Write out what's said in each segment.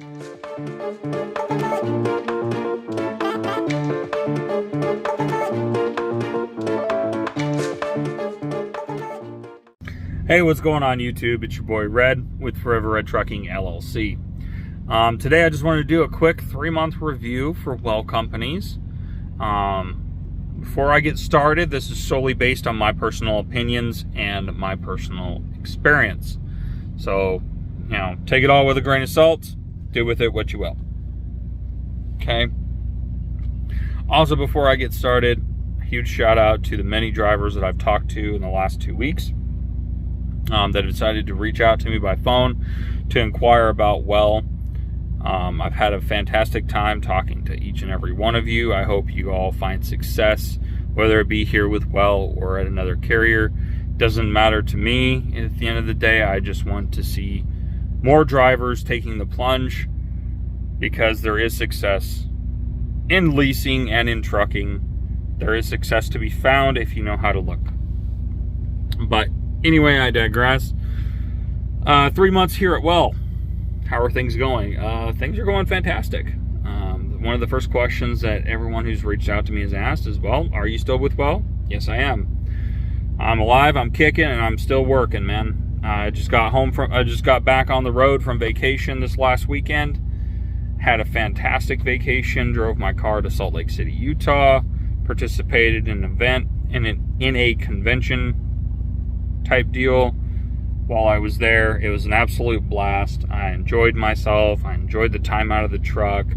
Hey, what's going on YouTube? It's your boy Red with Forever Red Trucking LLC. Today I just wanted to do a quick 3-month review for Wel Companies. Before I get started, this is solely based on my personal opinions and my personal experience. So, take it all with a grain of salt. Do with it what you will. Okay? Also, before I get started, a huge shout out to the many drivers that I've talked to in the last 2 weeks. That decided to reach out to me by phone to inquire about Wel. I've had a fantastic time talking to each and every one of you. I hope you all find success, whether it be here with Wel or at another carrier. Doesn't matter to me. At the end of the day, I just want to see more drivers taking the plunge, because there is success in leasing and in trucking. There is success to be found if you know how to look. But anyway, I digress. 3 months here at Wel. How are things going? Things are going fantastic. One of the first questions that everyone who's reached out to me has asked is, well, are you still with Wel? Yes, I am. I'm alive, I'm kicking, and I'm still working, man. I just got back on the road from vacation this last weekend. Had a fantastic vacation. Drove my car to Salt Lake City, Utah. Participated in an event in a convention type deal while I was there. It was an absolute blast. I enjoyed myself. I enjoyed the time out of the truck.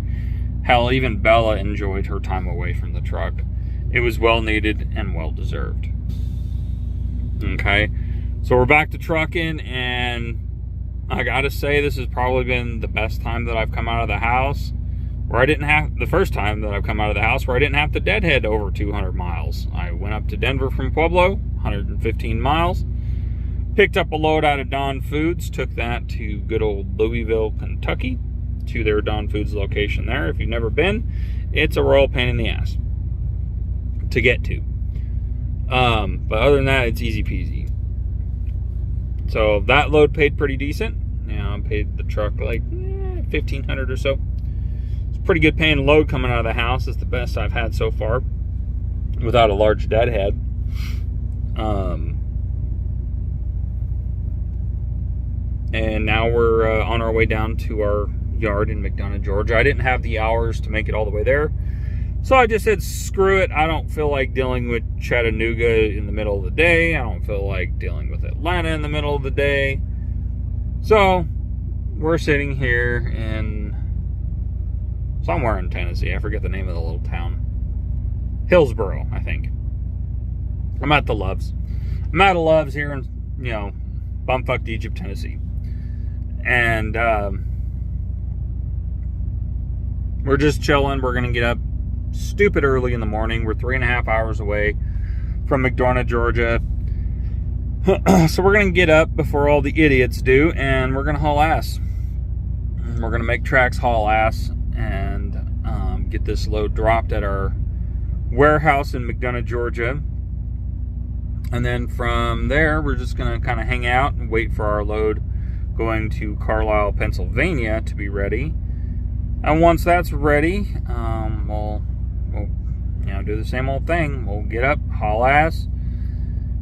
Hell, even Bella enjoyed her time away from the truck. It was well needed and well deserved. Okay, so we're back to trucking, and I gotta say, this has probably been the best time that I've come out of the house where I didn't have, the first time that I've come out of the house where I didn't have to deadhead over 200 miles. I went up to Denver from Pueblo, 115 miles, picked up a load out of Don Foods, took that to good old Louisville, Kentucky, to their Don Foods location there. If you've never been, it's a royal pain in the ass to get to. But other than that, it's easy peasy. So that load paid pretty decent. I paid the truck like $1,500 or so. It's a pretty good paying load coming out of the house. It's the best I've had so far without a large deadhead. And now we're on our way down to our yard in McDonough, Georgia. I didn't have the hours to make it all the way there, so I just said, screw it. I don't feel like dealing with Chattanooga in the middle of the day. I don't feel like dealing with Atlanta in the middle of the day. So we're sitting here in somewhere in Tennessee. I forget the name of the little town. Hillsboro, I think. I'm at the Loves. I'm at a Loves here in, bumfucked Egypt, Tennessee. And we're just chilling. We're going to get up stupid early in the morning. We're 3.5 hours away from McDonough, Georgia. So we're going to get up before all the idiots do, and we're going to haul ass. We're going to make tracks, haul ass, and get this load dropped at our warehouse in McDonough, Georgia. And then from there, we're just going to kind of hang out and wait for our load going to Carlisle, Pennsylvania to be ready. And once that's ready, we'll do the same old thing. We'll get up, haul ass,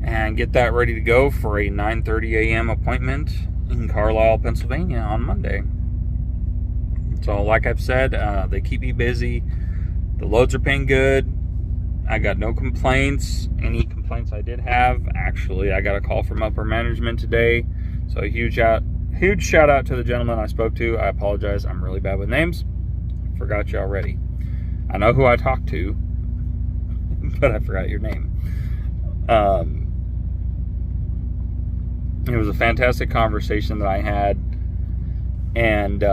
and get that ready to go for a 9:30 a.m. appointment in Carlisle, Pennsylvania on Monday. So like I've said, they keep me busy. The loads are paying good. I got no complaints. Any complaints I did have, actually, I got a call from upper management today. So a huge shout out to the gentleman I spoke to. I apologize. I'm really bad with names. Forgot you already. I know who I talked to, but I forgot your name. It was a fantastic conversation that I had, and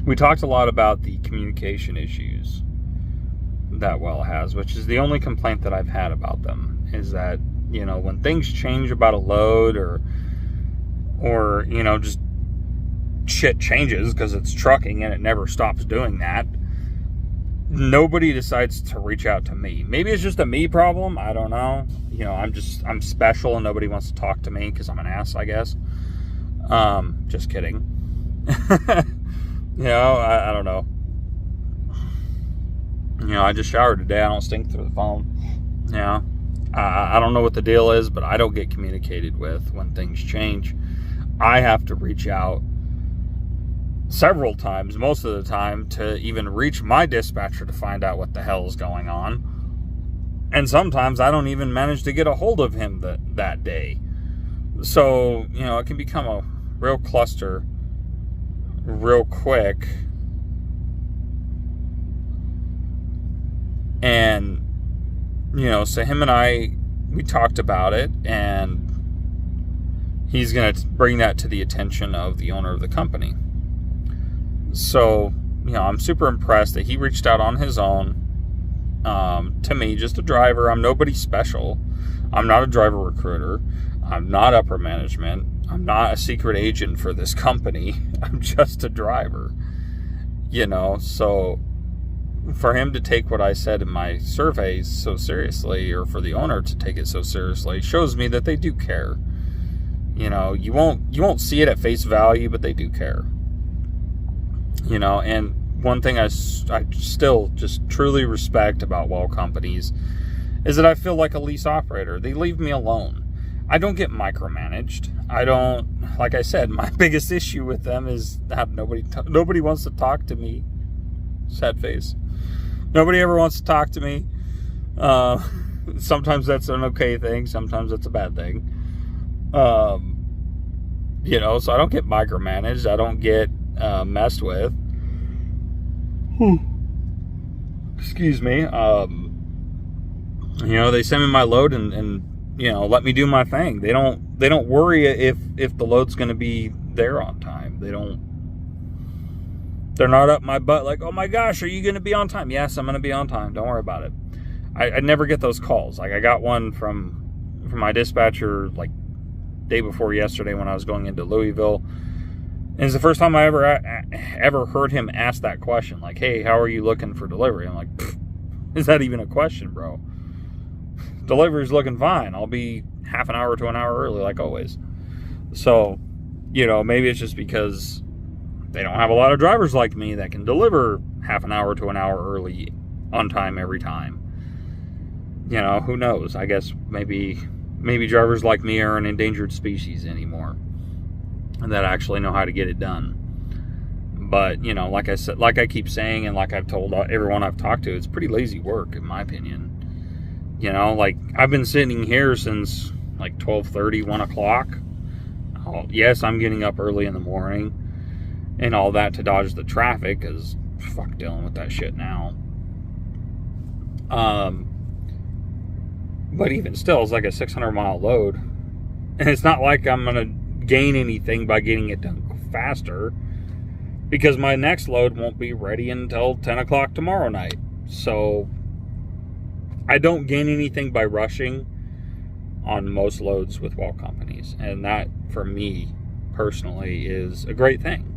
we talked a lot about the communication issues that Wel has, which is the only complaint that I've had about them, is that, when things change about a load or just shit changes, because it's trucking and it never stops doing that, nobody decides to reach out to me. Maybe it's just a me problem. I don't know. I'm special and nobody wants to talk to me because I'm an ass, I guess. Just kidding. I don't know. I just showered today. I don't stink through the phone. I don't know what the deal is, but I don't get communicated with when things change. I have to reach out several times, most of the time, to even reach my dispatcher to find out what the hell is going on. And sometimes I don't even manage to get a hold of him that day. So, it can become a real cluster real quick. And, so him and I, we talked about it, and he's going to bring that to the attention of the owner of the company. So, I'm super impressed that he reached out on his own to me, just a driver. I'm nobody special. I'm not a driver recruiter. I'm not upper management. I'm not a secret agent for this company. I'm just a driver. So for him to take what I said in my surveys so seriously, or for the owner to take it so seriously, shows me that they do care. You won't see it at face value, but they do care. And one thing I still just truly respect about Wel Companies is that I feel like a lease operator. They leave me alone. I don't get micromanaged. Like I said, my biggest issue with them is that nobody wants to talk to me. Sad face. Nobody ever wants to talk to me. Sometimes that's an okay thing. Sometimes that's a bad thing. So I don't get micromanaged. I don't get messed with. Excuse me. They send me my load and let me do my thing. They don't worry if the load's going to be there on time. They're not up my butt like, oh my gosh, are you going to be on time? Yes, I'm going to be on time. Don't worry about it. I never get those calls. Like, I got one from my dispatcher like day before yesterday when I was going into Louisville. And it's the first time I ever heard him ask that question. Like, hey, how are you looking for delivery? I'm like, is that even a question, bro? Delivery's looking fine. I'll be half an hour to an hour early, like always. So, maybe it's just because they don't have a lot of drivers like me that can deliver half an hour to an hour early on time every time. Who knows? I guess maybe drivers like me are an endangered species anymore, and that actually know how to get it done. But, like I said, like I keep saying, and like I've told everyone I've talked to, it's pretty lazy work, in my opinion. Like, I've been sitting here since like 12:30, 1 o'clock. Yes, I'm getting up early in the morning and all that to dodge the traffic, because fuck dealing with that shit now. But even still, it's like a 600-mile load. And it's not like I'm going to gain anything by getting it done faster, because my next load won't be ready until 10 o'clock tomorrow night. So I don't gain anything by rushing on most loads with Wel Companies. And that, for me personally, is a great thing.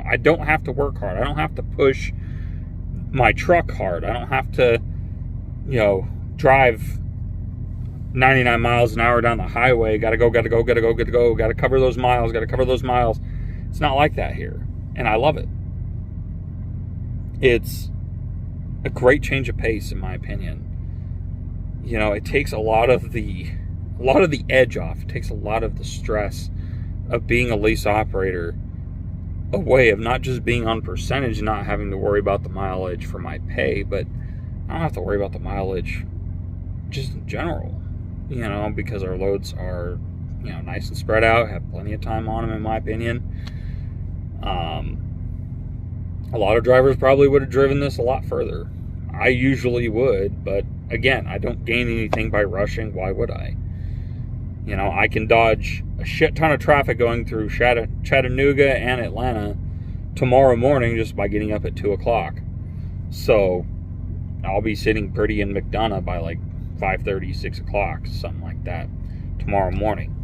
I don't have to work hard. I don't have to push my truck hard. I don't have to, drive 99 miles an hour down the highway. Gotta go. Gotta cover those miles. It's not like that here. And I love it. It's a great change of pace, in my opinion. It takes a lot of the edge off. It takes a lot of the stress of being a lease operator away, of not just being on percentage and not having to worry about the mileage for my pay, but I don't have to worry about the mileage just in general, because our loads are, nice and spread out, have plenty of time on them, in my opinion. A lot of drivers probably would have driven this a lot further. I usually would, but again, I don't gain anything by rushing. Why would I? I can dodge a shit ton of traffic going through Chattanooga and Atlanta tomorrow morning just by getting up at 2 o'clock. So I'll be sitting pretty in McDonough by like 5:30, 6 o'clock, something like that, tomorrow morning.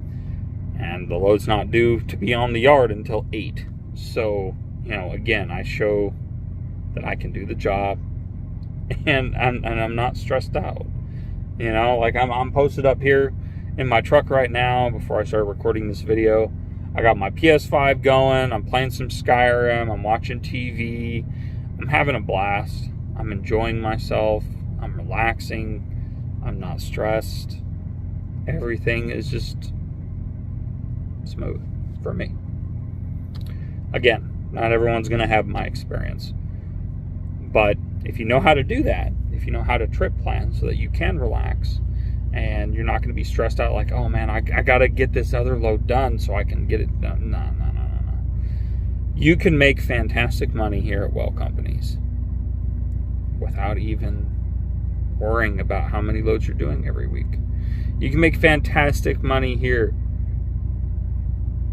And the load's not due to be on the yard until 8. So, again, I show that I can do the job, and I'm not stressed out. Like I'm posted up here in my truck right now before I start recording this video. I got my PS5 going. I'm playing some Skyrim. I'm watching TV. I'm having a blast. I'm enjoying myself. I'm relaxing. I'm not stressed. Everything is just smooth for me. Again, not everyone's going to have my experience. But if you know how to do that, if you know how to trip plan so that you can relax and you're not going to be stressed out like, oh man, I got to get this other load done so I can get it done. No. You can make fantastic money here at Wel Companies without even worrying about how many loads you're doing every week. You can make fantastic money here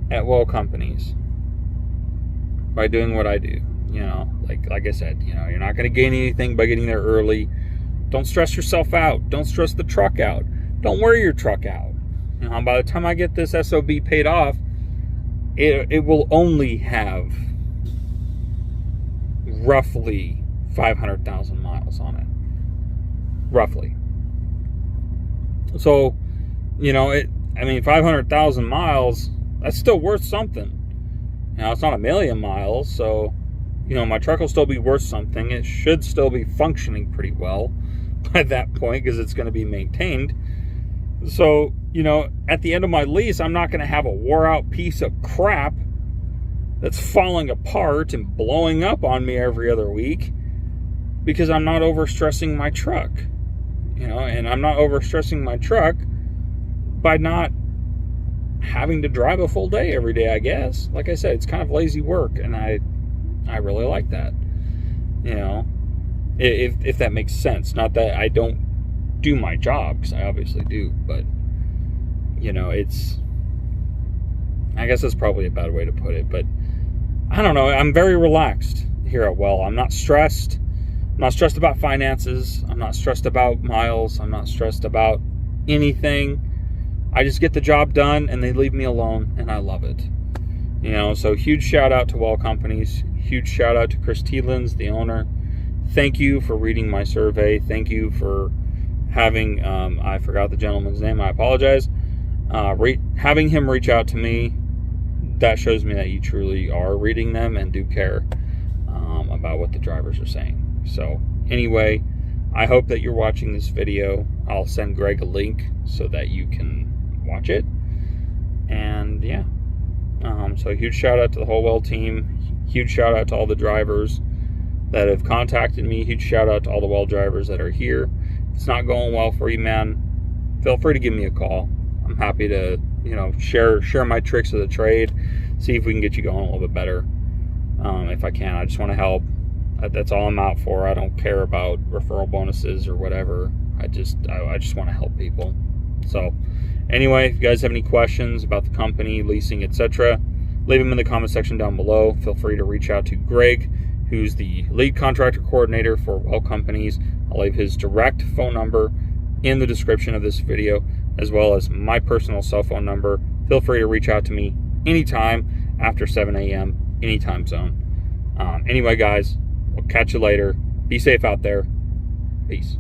at Wel Companies by doing what I do. You know, like I said, you know, you're not going to gain anything by getting there early. Don't stress yourself out. Don't stress the truck out. Don't wear your truck out. You know, by the time I get this SOB paid off, it will only have roughly 500,000 miles on it. Roughly. So, you know, 500,000 miles, that's still worth something. Now, it's not a million miles, so, you know, my truck will still be worth something. It should still be functioning pretty well by that point because it's going to be maintained. So, you know, at the end of my lease, I'm not going to have a wore-out piece of crap that's falling apart and blowing up on me every other week because I'm not overstressing my truck. You know, and I'm not overstressing my truck by not having to drive a full day every day, I guess. Like I said, it's kind of lazy work, and I really like that. You know, if that makes sense. Not that I don't do my job, because I obviously do, but, you know, I guess that's probably a bad way to put it, but I don't know. I'm very relaxed here at Wel. I'm not stressed. I'm not stressed about finances. I'm not stressed about miles. I'm not stressed about anything. I just get the job done and they leave me alone, and I love it. You know, so huge shout out to Wel Companies. Huge shout out to Chris Teelins, the owner. Thank you for reading my survey. Thank you for having, I forgot the gentleman's name. I apologize. Having him reach out to me, that shows me that you truly are reading them and do care about what the drivers are saying. So anyway, I hope that you're watching this video. I'll send Greg a link so that you can watch it. And yeah, so huge shout out to the whole Wel team. Huge shout out to all the drivers that have contacted me. Huge shout out to all the Wel drivers that are here. If it's not going well for you, man, feel free to give me a call. I'm happy to, you know, share my tricks of the trade, see if we can get you going a little bit better. If I can, I just want to help. That's all I'm out for. I don't care about referral bonuses or whatever. I just want to help people. So anyway, if you guys have any questions about the company, leasing, etc., leave them in the comment section down below. Feel free to reach out to Greg, who's the lead contractor coordinator for Wel Companies. I'll leave his direct phone number in the description of this video, as well as my personal cell phone number. Feel free to reach out to me anytime after 7 a.m., any time zone. Anyway, guys, we'll catch you later. Be safe out there. Peace.